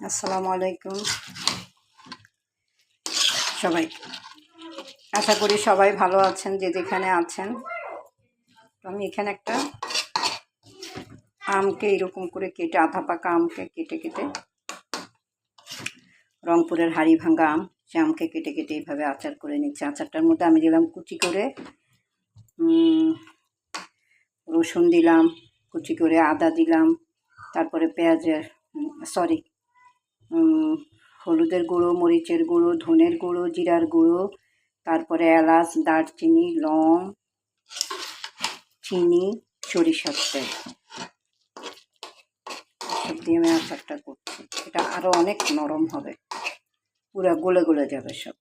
আসসালামু আলাইকুম সবাই, আশা করি সবাই ভালো আছেন যে যেখানে আছেন। আমি এখানে একটা আমকে এরকম করে কেটে, আধা পাকা আমকে কেটে কেটে, রংপুরের হাড়ি ভাঙ্গা আম, সে আমকে কেটে কেটে এইভাবে আচার করে নিচ্ছি। আচারটার মধ্যে আমি দিলাম কুচি করে রসুন দিলাম, কুচি করে আদা দিলাম, তারপরে পেঁয়াজের হলুদের গুঁড়ো, মরিচের গুঁড়ো, ধনের গুঁড়ো, জিরার গুঁড়ো, তারপরে এলাচ, দারচিনি, লং, চিনি, সরিষার তেল, সব দিয়ে আমি আচারটা করছি। এটা আরও অনেক নরম হবে, পুরো গলে গলে যাবে সব।